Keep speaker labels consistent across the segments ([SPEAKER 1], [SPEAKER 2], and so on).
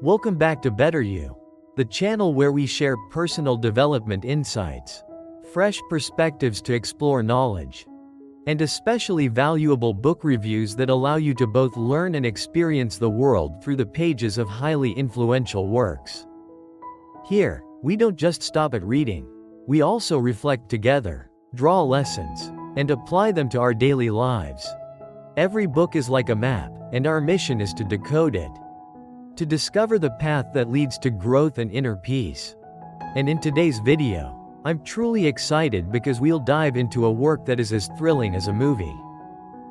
[SPEAKER 1] Welcome back to Better You, the channel where we share personal development insights, fresh perspectives to explore knowledge, and especially valuable book reviews that allow you to both learn and experience the world through the pages of highly influential works. Here, we don't just stop at reading, we also reflect together, draw lessons, and apply them to our daily lives. Every book is like a map, and our mission is to decode it, to discover the path that leads to growth and inner peace. And in today's video, I'm truly excited because we'll dive into a work that is as thrilling as a movie,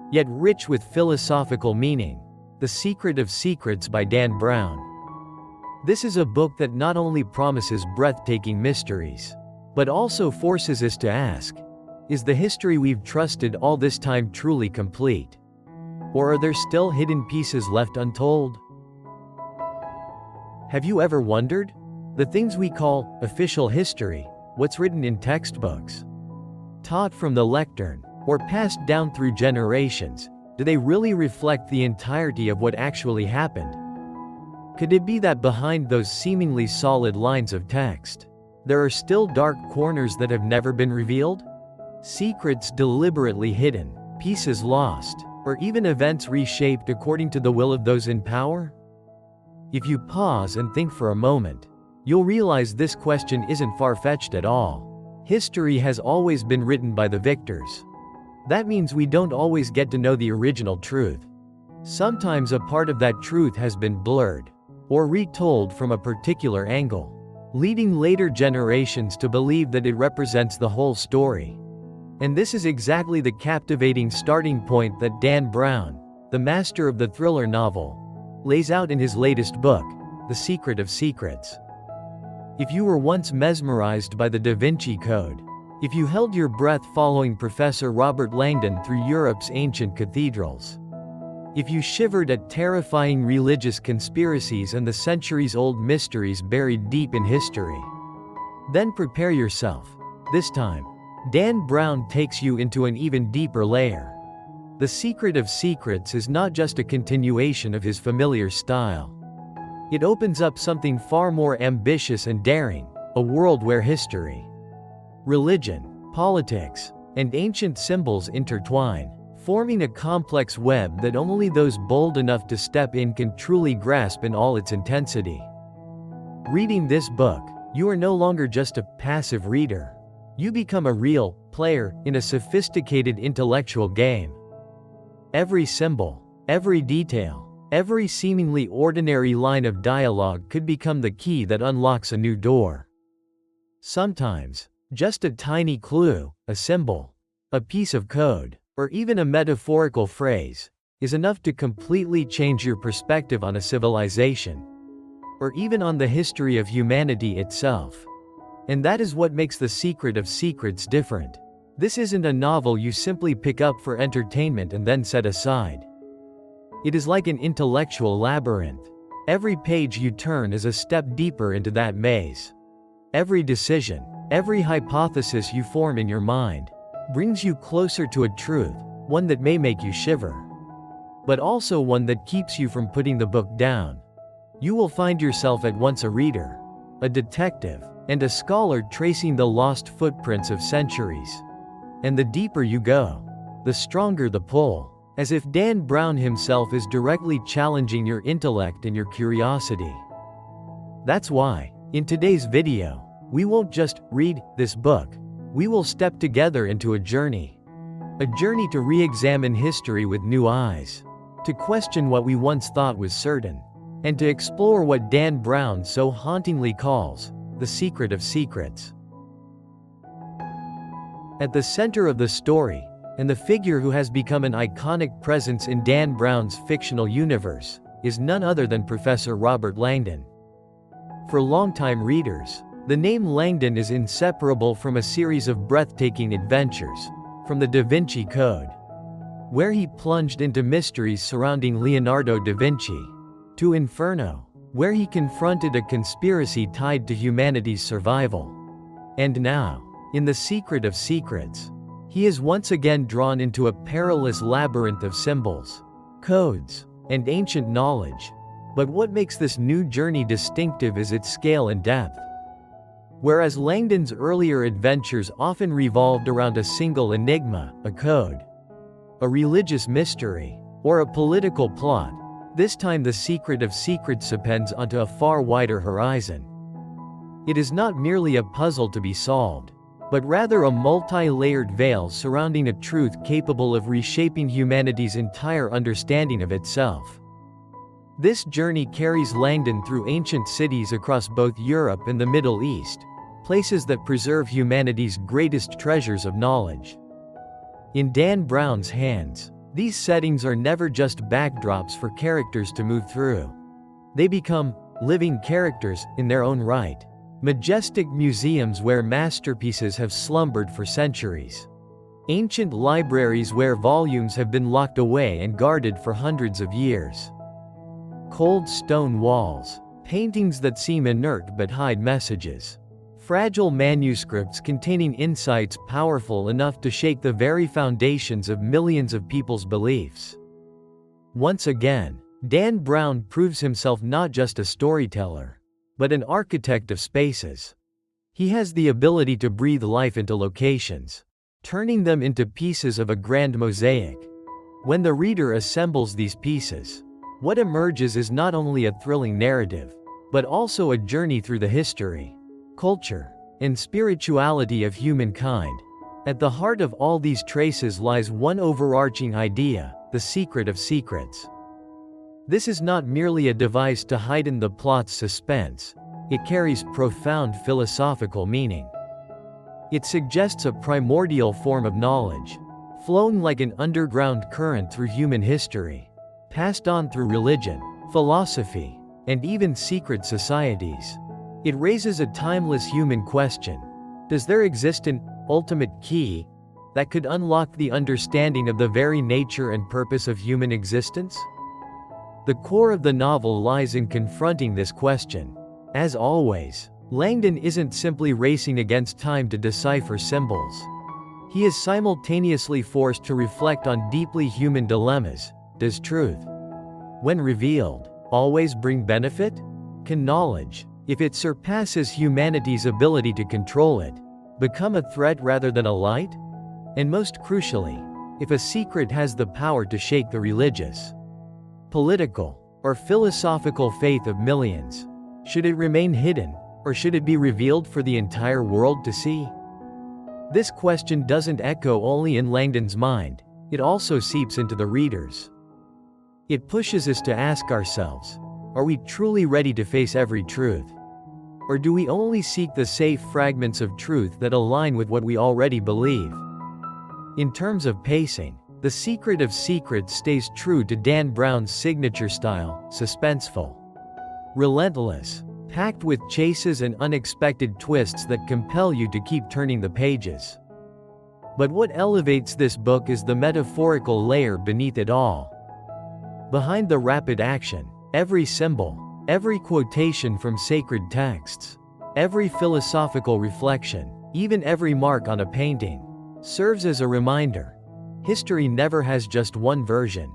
[SPEAKER 1] yet rich with philosophical meaning, The Secret of Secrets by Dan Brown. This is a book that not only promises breathtaking mysteries, but also forces us to ask, is the history we've trusted all this time truly complete? Or are there still hidden pieces left untold? Have you ever wondered? The things we call official history, what's written in textbooks, taught from the lectern, or passed down through generations, do they really reflect the entirety of what actually happened? Could it be that behind those seemingly solid lines of text, there are still dark corners that have never been revealed? Secrets deliberately hidden, pieces lost, or even events reshaped according to the will of those in power? If you pause and think for a moment, you'll realize this question isn't far-fetched at all. History has always been written by the victors. That means we don't always get to know the original truth. Sometimes a part of that truth has been blurred, or retold from a particular angle, leading later generations to believe that it represents the whole story. And this is exactly the captivating starting point that Dan Brown, the master of the thriller novel, lays out in his latest book, The Secret of Secrets. If you were once mesmerized by the Da Vinci Code, if you held your breath following Professor Robert Langdon through Europe's ancient cathedrals, if you shivered at terrifying religious conspiracies and the centuries-old mysteries buried deep in history, then prepare yourself. This time, Dan Brown takes you into an even deeper layer. The Secret of Secrets is not just a continuation of his familiar style. It opens up something far more ambitious and daring, a world where history, religion, politics, and ancient symbols intertwine, forming a complex web that only those bold enough to step in can truly grasp in all its intensity. Reading this book, you are no longer just a passive reader. You become a real player in a sophisticated intellectual game. Every symbol, every detail, every seemingly ordinary line of dialogue could become the key that unlocks a new door. Sometimes, just a tiny clue, a symbol, a piece of code, or even a metaphorical phrase, is enough to completely change your perspective on a civilization, or even on the history of humanity itself. And that is what makes The Secret of Secrets different. This isn't a novel you simply pick up for entertainment and then set aside. It is like an intellectual labyrinth. Every page you turn is a step deeper into that maze. Every decision, every hypothesis you form in your mind, brings you closer to a truth, one that may make you shiver, but also one that keeps you from putting the book down. You will find yourself at once a reader, a detective, and a scholar tracing the lost footprints of centuries. And the deeper you go, the stronger the pull, as if Dan Brown himself is directly challenging your intellect and your curiosity. That's why, in today's video, we won't just read this book, we will step together into a journey to re-examine history with new eyes, to question what we once thought was certain, and to explore what Dan Brown so hauntingly calls the secret of secrets. At the center of the story, and the figure who has become an iconic presence in Dan Brown's fictional universe, is none other than Professor Robert Langdon. For longtime readers, the name Langdon is inseparable from a series of breathtaking adventures, from the Da Vinci Code, where he plunged into mysteries surrounding Leonardo da Vinci, to Inferno, where he confronted a conspiracy tied to humanity's survival. And now, in The Secret of Secrets, he is once again drawn into a perilous labyrinth of symbols, codes, and ancient knowledge, But what makes this new journey distinctive is its scale and depth. Whereas Langdon's earlier adventures often revolved around a single enigma, a code, a religious mystery, or a political plot, this time the secret of secrets depends onto a far wider horizon. It is not merely a puzzle to be solved, but rather a multi-layered veil surrounding a truth capable of reshaping humanity's entire understanding of itself. This journey carries Langdon through ancient cities across both Europe and the Middle East, places that preserve humanity's greatest treasures of knowledge. In Dan Brown's hands, these settings are never just backdrops for characters to move through. They become living characters in their own right, majestic museums where masterpieces have slumbered for centuries, ancient libraries where volumes have been locked away and guarded for hundreds of years, cold stone walls, paintings that seem inert but hide messages, fragile manuscripts containing insights powerful enough to shake the very foundations of millions of people's beliefs. Once again, Dan Brown proves himself not just a storyteller, but an architect of spaces. He has the ability to breathe life into locations, turning them into pieces of a grand mosaic. When the reader assembles these pieces, what emerges is not only a thrilling narrative, but also a journey through the history, culture, and spirituality of humankind. At the heart of all these traces lies one overarching idea: the secret of secrets. This is not merely a device to heighten the plot's suspense, it carries profound philosophical meaning. It suggests a primordial form of knowledge, flowing like an underground current through human history, passed on through religion, philosophy, and even secret societies. It raises a timeless human question: does there exist an ultimate key that could unlock the understanding of the very nature and purpose of human existence? The core of the novel lies in confronting this question. As always, Langdon isn't simply racing against time to decipher symbols. He is simultaneously forced to reflect on deeply human dilemmas. Does truth, when revealed, always bring benefit? Can knowledge, if it surpasses humanity's ability to control it, become a threat rather than a light? And most crucially, if a secret has the power to shake the religious, political, or philosophical faith of millions, should it remain hidden, or should it be revealed for the entire world to see? This question doesn't echo only in Langdon's mind, it also seeps into the reader's. It pushes us to ask ourselves, are we truly ready to face every truth? Or do we only seek the safe fragments of truth that align with what we already believe? In terms of pacing, The Secret of Secrets stays true to Dan Brown's signature style: suspenseful, relentless, packed with chases and unexpected twists that compel you to keep turning the pages. But what elevates this book is the metaphorical layer beneath it all. Behind the rapid action, every symbol, every quotation from sacred texts, every philosophical reflection, even every mark on a painting, serves as a reminder. History never has just one version.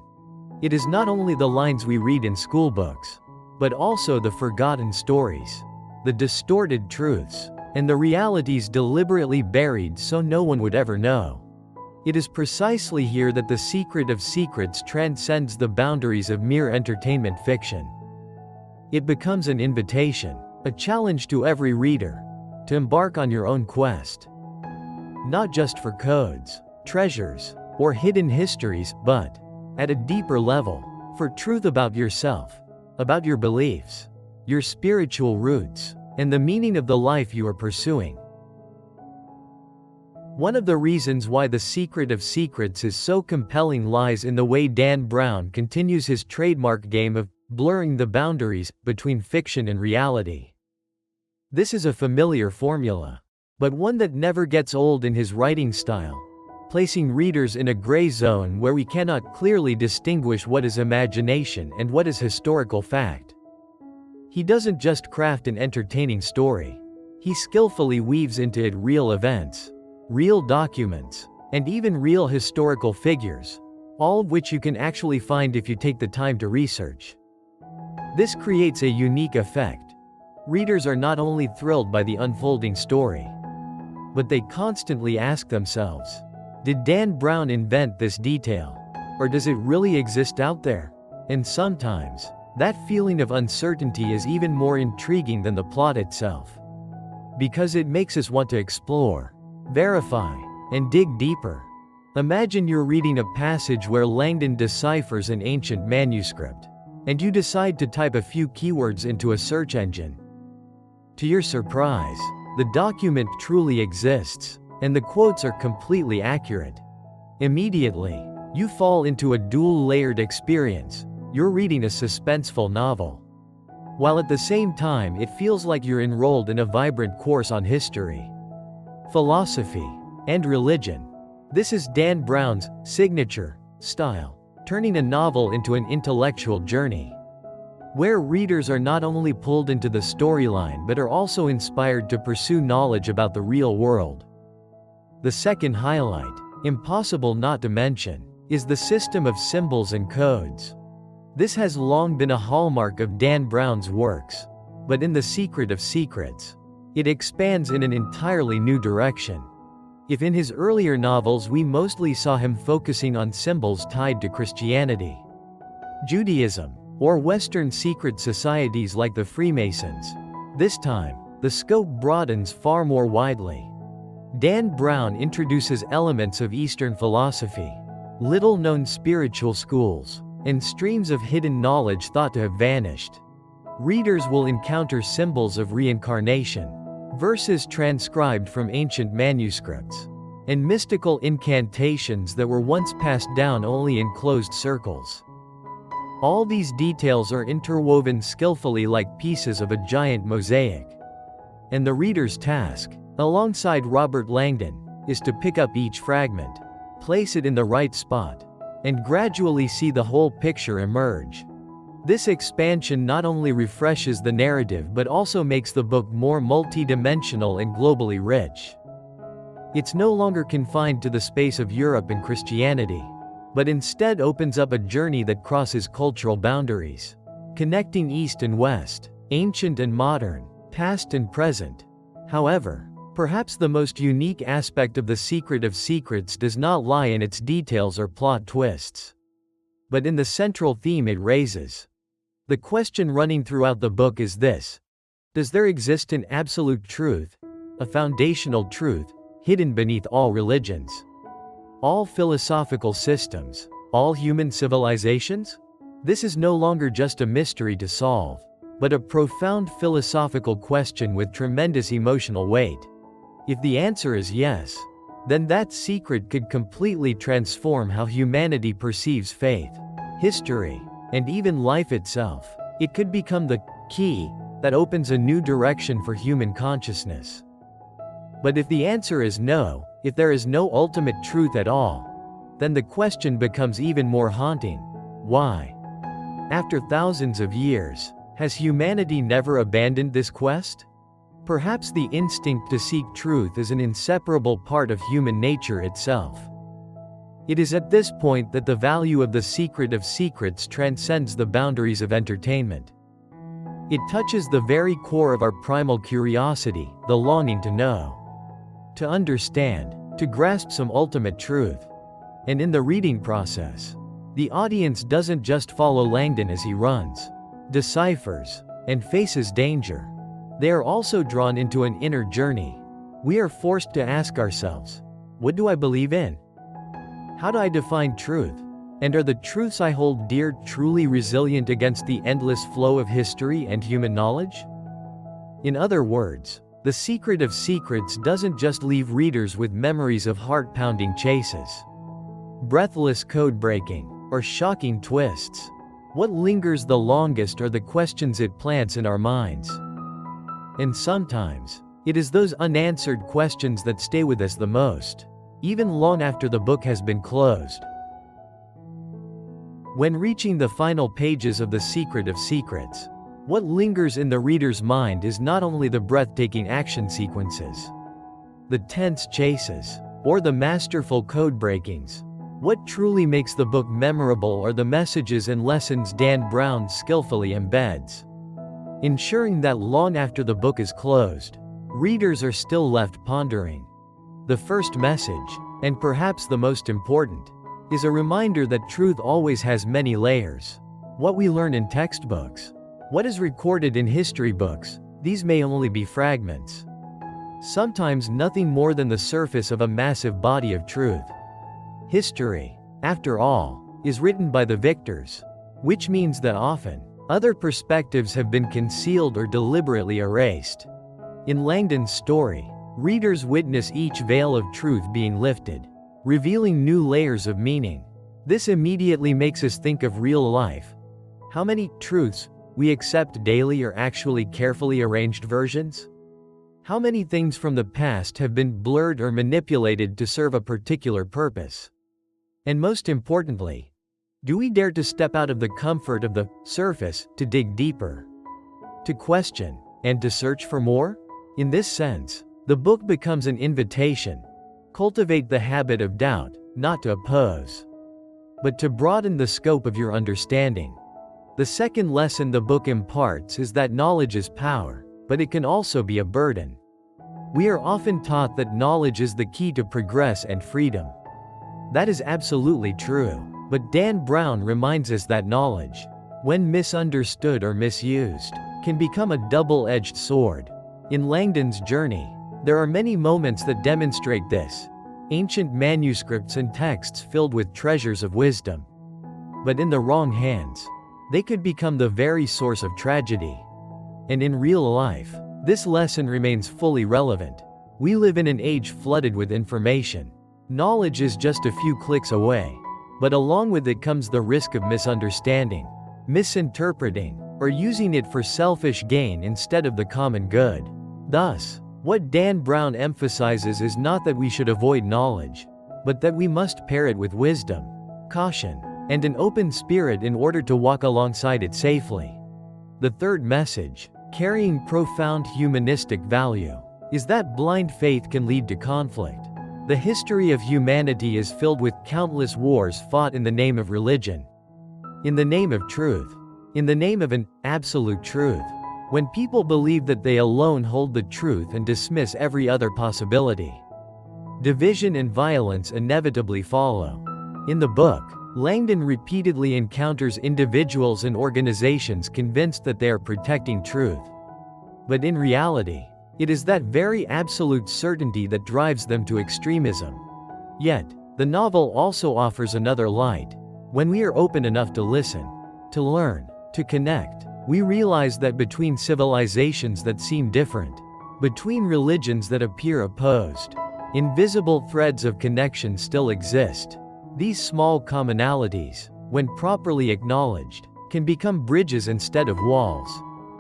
[SPEAKER 1] It is not only the lines we read in school books, but also the forgotten stories, the distorted truths, and the realities deliberately buried so no one would ever know. It is precisely here that The Secret of Secrets transcends the boundaries of mere entertainment fiction. It becomes an invitation, a challenge to every reader, to embark on your own quest. Not just for codes, treasures, or hidden histories, but, at a deeper level, for truth about yourself, about your beliefs, your spiritual roots, and the meaning of the life you are pursuing. One of the reasons why The Secret of Secrets is so compelling lies in the way Dan Brown continues his trademark game of blurring the boundaries between fiction and reality. This is a familiar formula, but one that never gets old in his writing style, placing readers in a gray zone where we cannot clearly distinguish what is imagination and what is historical fact. He doesn't just craft an entertaining story. He skillfully weaves into it real events, real documents, and even real historical figures, all of which you can actually find if you take the time to research. This creates a unique effect. Readers are not only thrilled by the unfolding story, but they constantly ask themselves, did Dan Brown invent this detail? Or does it really exist out there? And sometimes, that feeling of uncertainty is even more intriguing than the plot itself, because it makes us want to explore, verify, and dig deeper. Imagine you're reading a passage where Langdon deciphers an ancient manuscript, and you decide to type a few keywords into a search engine. To your surprise, the document truly exists, and the quotes are completely accurate. Immediately, you fall into a dual-layered experience. You're reading a suspenseful novel, while at the same time it feels like you're enrolled in a vibrant course on history, philosophy, and religion. This is Dan Brown's signature style, turning a novel into an intellectual journey, where readers are not only pulled into the storyline but are also inspired to pursue knowledge about the real world. The second highlight, impossible not to mention, is the system of symbols and codes. This has long been a hallmark of Dan Brown's works, but in The Secret of Secrets, it expands in an entirely new direction. If in his earlier novels we mostly saw him focusing on symbols tied to Christianity, Judaism, or Western secret societies like the Freemasons, this time, the scope broadens far more widely. Dan Brown introduces elements of Eastern philosophy, little-known spiritual schools, and streams of hidden knowledge thought to have vanished. Readers will encounter symbols of reincarnation, verses transcribed from ancient manuscripts, and mystical incantations that were once passed down only in closed circles. All these details are interwoven skillfully like pieces of a giant mosaic. And the reader's task, alongside Robert Langdon, is to pick up each fragment, place it in the right spot, and gradually see the whole picture emerge. This expansion not only refreshes the narrative but also makes the book more multi-dimensional and globally rich. It's no longer confined to the space of Europe and Christianity, but instead opens up a journey that crosses cultural boundaries, connecting East and West, ancient and modern, past and present. However, perhaps the most unique aspect of The Secret of Secrets does not lie in its details or plot twists, but in the central theme it raises. The question running throughout the book is this: does there exist an absolute truth, a foundational truth, hidden beneath all religions, all philosophical systems, all human civilizations? This is no longer just a mystery to solve, but a profound philosophical question with tremendous emotional weight. If the answer is yes, then that secret could completely transform how humanity perceives faith, history, and even life itself. It could become the key that opens a new direction for human consciousness. But if the answer is no, if there is no ultimate truth at all, then the question becomes even more haunting. Why? After thousands of years, has humanity never abandoned this quest? Perhaps the instinct to seek truth is an inseparable part of human nature itself. It is at this point that the value of The Secret of Secrets transcends the boundaries of entertainment. It touches the very core of our primal curiosity, the longing to know, to understand, to grasp some ultimate truth. And in the reading process, the audience doesn't just follow Langdon as he runs, deciphers, and faces danger. They are also drawn into an inner journey. We are forced to ask ourselves, what do I believe in? How do I define truth? And are the truths I hold dear truly resilient against the endless flow of history and human knowledge? In other words, The Secret of Secrets doesn't just leave readers with memories of heart-pounding chases, breathless code-breaking, or shocking twists. What lingers the longest are the questions it plants in our minds. And sometimes, it is those unanswered questions that stay with us the most, even long after the book has been closed. When reaching the final pages of The Secret of Secrets, what lingers in the reader's mind is not only the breathtaking action sequences, the tense chases, or the masterful code breakings, What truly makes the book memorable are the messages and lessons Dan Brown skillfully embeds, ensuring that long after the book is closed, readers are still left pondering. The first message, and perhaps the most important, is a reminder that truth always has many layers. What we learn in textbooks, what is recorded in history books, these may only be fragments. Sometimes nothing more than the surface of a massive body of truth. History, after all, is written by the victors, which means that often, other perspectives have been concealed or deliberately erased. In Langdon's story, readers witness each veil of truth being lifted, revealing new layers of meaning. This immediately makes us think of real life. How many truths we accept daily are actually carefully arranged versions? How many things from the past have been blurred or manipulated to serve a particular purpose? And most importantly, do we dare to step out of the comfort of the surface to dig deeper, to question, and to search for more? In this sense, the book becomes an invitation. Cultivate the habit of doubt, not to oppose, but to broaden the scope of your understanding. The second lesson the book imparts is that knowledge is power, but it can also be a burden. We are often taught that knowledge is the key to progress and freedom. That is absolutely true, but Dan Brown reminds us that knowledge, when misunderstood or misused, can become a double-edged sword. In Langdon's journey, there are many moments that demonstrate this. Ancient manuscripts and texts filled with treasures of wisdom. But in the wrong hands, they could become the very source of tragedy. And in real life, this lesson remains fully relevant. We live in an age flooded with information. Knowledge is just a few clicks away. But along with it comes the risk of misunderstanding, misinterpreting, or using it for selfish gain instead of the common good. Thus, what Dan Brown emphasizes is not that we should avoid knowledge, but that we must pair it with wisdom, caution, and an open spirit in order to walk alongside it safely. The third message, carrying profound humanistic value, is that blind faith can lead to conflict. The history of humanity is filled with countless wars fought in the name of religion, in the name of truth, in the name of an absolute truth. When people believe that they alone hold the truth and dismiss every other possibility, division and violence inevitably follow. In the book, Langdon repeatedly encounters individuals and organizations convinced that they are protecting truth. But in reality, it is that very absolute certainty that drives them to extremism. Yet, the novel also offers another light. When we are open enough to listen, to learn, to connect, we realize that between civilizations that seem different, between religions that appear opposed, invisible threads of connection still exist. These small commonalities, when properly acknowledged, can become bridges instead of walls.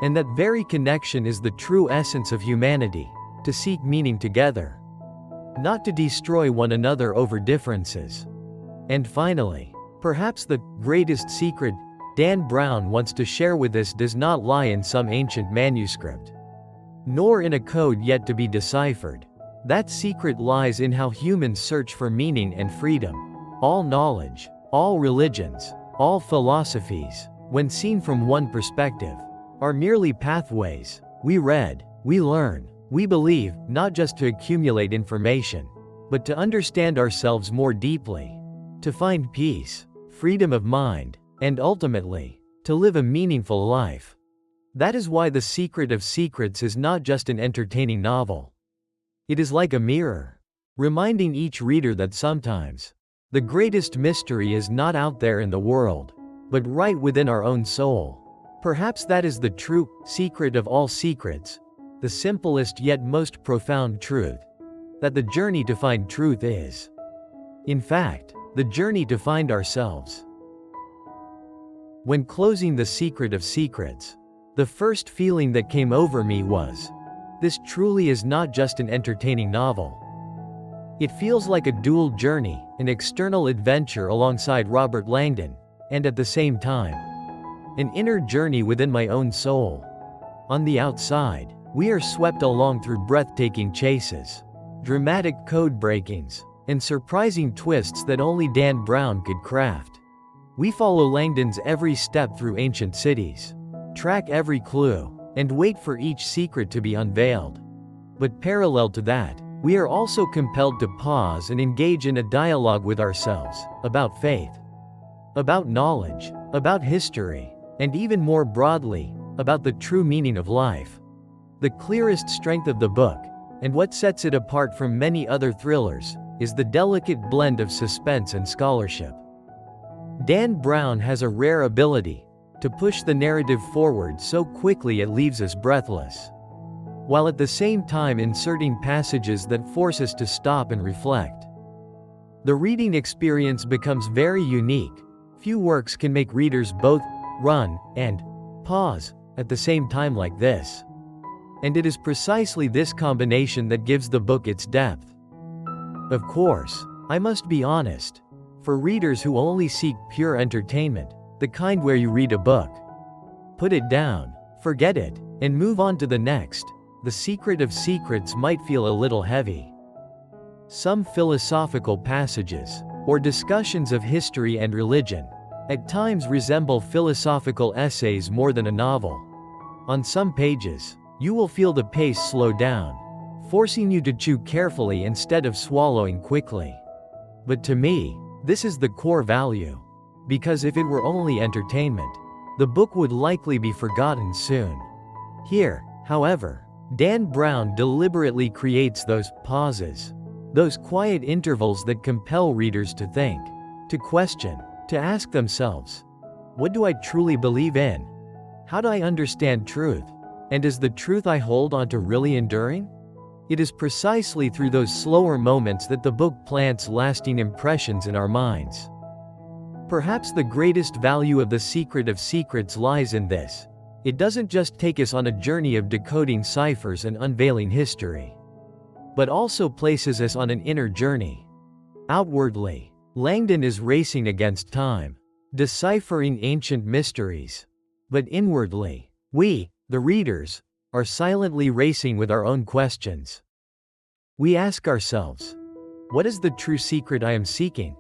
[SPEAKER 1] And that very connection is the true essence of humanity, to seek meaning together, not to destroy one another over differences. And finally, perhaps the greatest secret Dan Brown wants to share with us does not lie in some ancient manuscript, nor in a code yet to be deciphered. That secret lies in how humans search for meaning and freedom. All knowledge, all religions, all philosophies, when seen from one perspective, are merely pathways. We read, we learn, we believe, not just to accumulate information, but to understand ourselves more deeply, to find peace, freedom of mind, and ultimately, to live a meaningful life. That is why The Secret of Secrets is not just an entertaining novel. It is like a mirror, reminding each reader that sometimes, the greatest mystery is not out there in the world, but right within our own soul. Perhaps that is the true secret of all secrets, the simplest yet most profound truth, that the journey to find truth is, in fact, the journey to find ourselves. When closing The Secret of Secrets, the first feeling that came over me was, this truly is not just an entertaining novel. It feels like a dual journey, an external adventure alongside Robert Langdon, and at the same time, an inner journey within my own soul. On the outside, we are swept along through breathtaking chases, dramatic code breakings, and surprising twists that only Dan Brown could craft. We follow Langdon's every step through ancient cities, track every clue, and wait for each secret to be unveiled. But parallel to that, we are also compelled to pause and engage in a dialogue with ourselves, about faith, about knowledge, about history, and even more broadly, about the true meaning of life. The clearest strength of the book, and what sets it apart from many other thrillers, is the delicate blend of suspense and scholarship. Dan Brown has a rare ability to push the narrative forward so quickly it leaves us breathless, while at the same time inserting passages that force us to stop and reflect. The reading experience becomes very unique. Few works can make readers both run and pause at the same time like this. And it is precisely this combination that gives the book its depth. Of course, I must be honest, for readers who only seek pure entertainment, the kind where you read a book, put it down, forget it, and move on to the next, The Secret of Secrets might feel a little heavy. Some philosophical passages, or discussions of history and religion, at times resemble philosophical essays more than a novel. On some pages, you will feel the pace slow down, forcing you to chew carefully instead of swallowing quickly. But to me, this is the core value. Because if it were only entertainment, the book would likely be forgotten soon. Here, however, Dan Brown deliberately creates those pauses, those quiet intervals that compel readers to think, to question, to ask themselves, what do I truly believe in? How do I understand truth? And is the truth I hold onto really enduring? It is precisely through those slower moments that the book plants lasting impressions in our minds. Perhaps the greatest value of The Secret of Secrets lies in this. It doesn't just take us on a journey of decoding ciphers and unveiling history, but also places us on an inner journey. Outwardly, Langdon is racing against time, deciphering ancient mysteries. But inwardly, we, the readers, are silently racing with our own questions. We ask ourselves, what is the true secret I am seeking?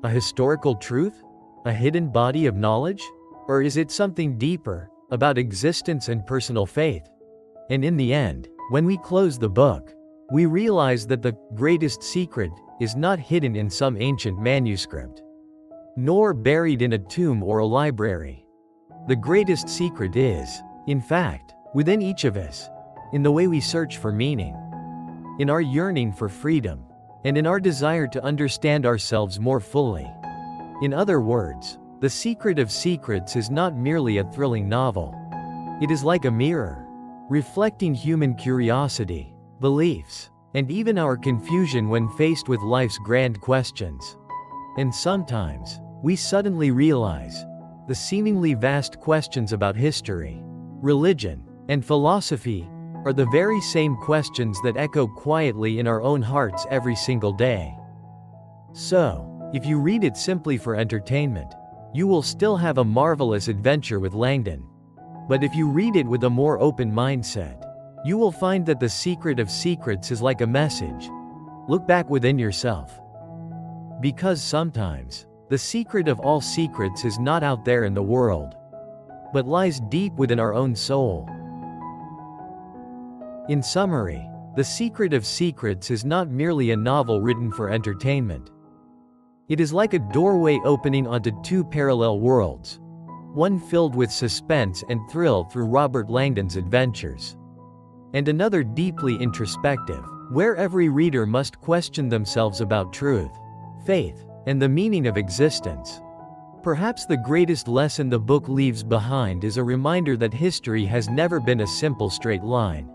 [SPEAKER 1] A historical truth? A hidden body of knowledge? Or is it something deeper, about existence and personal faith? And in the end, when we close the book, we realize that the greatest secret is not hidden in some ancient manuscript, nor buried in a tomb or a library. The greatest secret is, in fact, within each of us, in the way we search for meaning, in our yearning for freedom, and in our desire to understand ourselves more fully. In other words, The Secret of Secrets is not merely a thrilling novel. It is like a mirror, reflecting human curiosity, beliefs, and even our confusion when faced with life's grand questions. And sometimes, we suddenly realize, the seemingly vast questions about history, religion, and philosophy are the very same questions that echo quietly in our own hearts every single day. So, if you read it simply for entertainment, you will still have a marvelous adventure with Langdon. But if you read it with a more open mindset, you will find that The Secret of Secrets is like a message. Look back within yourself. Because sometimes, the secret of all secrets is not out there in the world, but lies deep within our own soul. In summary, The Secret of Secrets is not merely a novel written for entertainment. It is like a doorway opening onto two parallel worlds, one filled with suspense and thrill through Robert Langdon's adventures, and another deeply introspective, where every reader must question themselves about truth, faith, and the meaning of existence. Perhaps the greatest lesson the book leaves behind is a reminder that history has never been a simple straight line.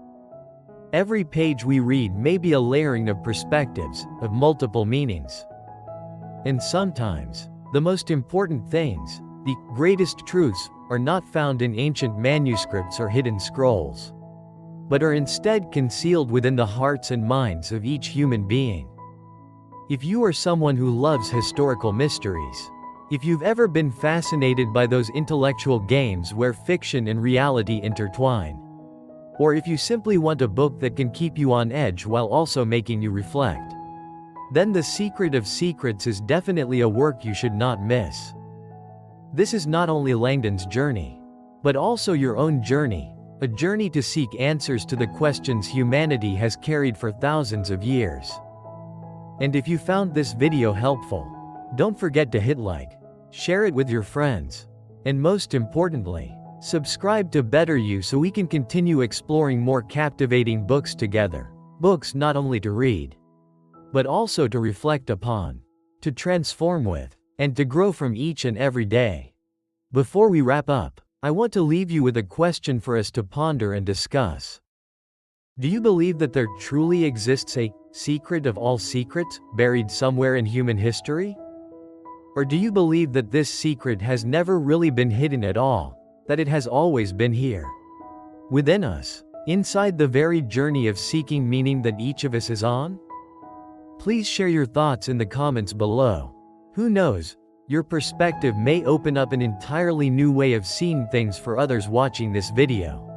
[SPEAKER 1] Every page we read may be a layering of perspectives, of multiple meanings. And sometimes, the most important things, the greatest truths, are not found in ancient manuscripts or hidden scrolls, but are instead concealed within the hearts and minds of each human being. If you are someone who loves historical mysteries, if you've ever been fascinated by those intellectual games where fiction and reality intertwine, or if you simply want a book that can keep you on edge while also making you reflect, then The Secret of Secrets is definitely a work you should not miss. This is not only Langdon's journey, but also your own journey, a journey to seek answers to the questions humanity has carried for thousands of years. And if you found this video helpful, don't forget to hit like, share it with your friends, and most importantly, subscribe to Better You so we can continue exploring more captivating books together. Books not only to read, but also to reflect upon, to transform with, and to grow from each and every day. Before we wrap up, I want to leave you with a question for us to ponder and discuss. Do you believe that there truly exists a secret of all secrets buried somewhere in human history? Or do you believe that this secret has never really been hidden at all, that it has always been here, within us, inside the very journey of seeking meaning that each of us is on? Please share your thoughts in the comments below. Who knows, your perspective may open up an entirely new way of seeing things for others watching this video.